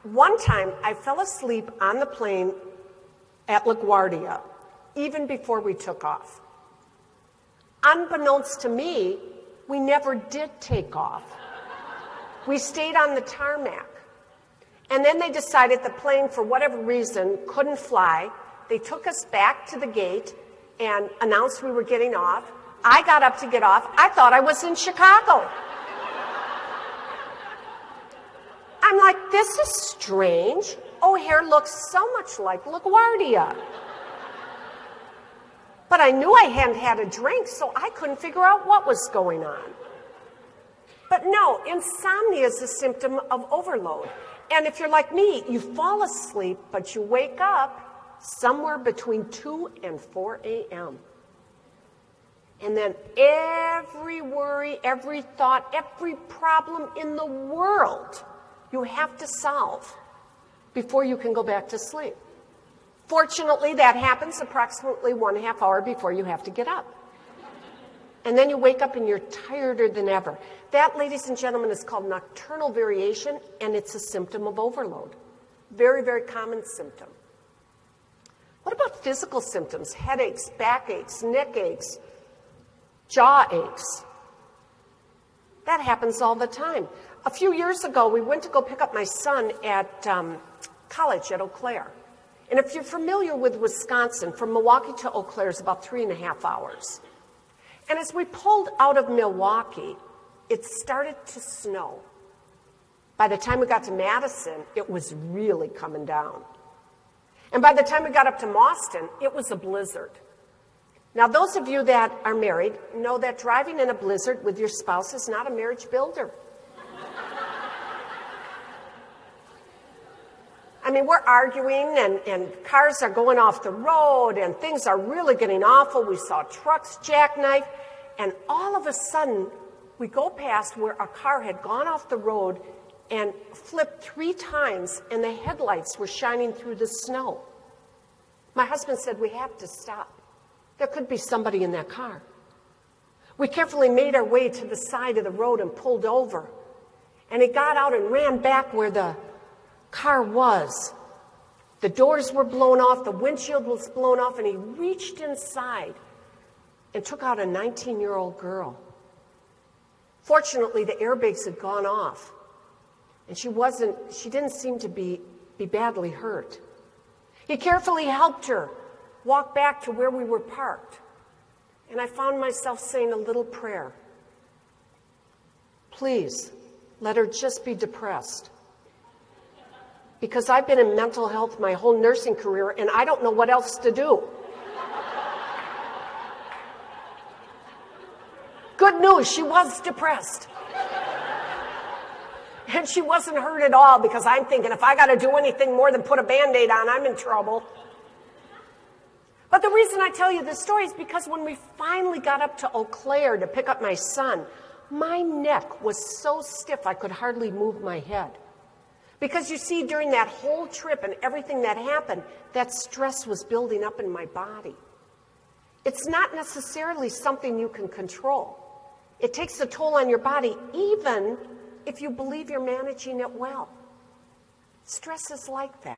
One time, I fell asleep on the plane at LaGuardia, even before we took off. Unbeknownst to me, we never did take off. We stayed on the tarmac. And then they decided the plane, for whatever reason, couldn't fly. They took us back to the gate and announced we were getting off. I got up to get off. I thought I was in Chicago. I'm like, this is strange. O'Hare looks so much like LaGuardia. But I knew I hadn't had a drink, so I couldn't figure out what was going on. But no, insomnia is a symptom of overload. And if you're like me, you fall asleep, but you wake up somewhere between 2 and 4 a.m. And then every worry, every thought, every problem in the world you have to solve before you can go back to sleep. Fortunately, that happens approximately 1/2 hour before you have to get up. And then you wake up and you're tireder than ever. That, ladies and gentlemen, is called nocturnal variation, and it's a symptom of overload. Very, very common symptom. What about physical symptoms? Headaches, backaches, neck aches, jaw aches. That happens all the time. A few years ago, we went to go pick up my son at college at Eau Claire. And if you're familiar with Wisconsin, from Milwaukee to Eau Claire is about 3.5 hours. And as we pulled out of Milwaukee, it started to snow. By the time we got to Madison, it was really coming down. And by the time we got up to Mauston, it was a blizzard. Now, those of you that are married know that driving in a blizzard with your spouse is not a marriage builder. I mean, we're arguing and cars are going off the road and things are really getting awful. We saw trucks jackknife, and all of a sudden we go past where a car had gone off the road and flipped 3 times, and the headlights were shining through the snow. My husband said, we have to stop. There could be somebody in that car. We carefully made our way to the side of the road and pulled over. And he got out and ran back where the car was. The doors were blown off, the windshield was blown off, and he reached inside and took out a 19-year-old girl. Fortunately, the airbags had gone off, and she didn't seem to be badly hurt. He carefully helped her walk back to where we were parked, and I found myself saying a little prayer. Please, let her just be depressed. Because I've been in mental health my whole nursing career, and I don't know what else to do. Good news, she was depressed. And she wasn't hurt at all, because I'm thinking, if I got to do anything more than put a Band-Aid on, I'm in trouble. But the reason I tell you this story is because when we finally got up to Eau Claire to pick up my son, my neck was so stiff I could hardly move my head. Because you see, during that whole trip and everything that happened, that stress was building up in my body. It's not necessarily something you can control. It takes a toll on your body, even if you believe you're managing it well. Stress is like that.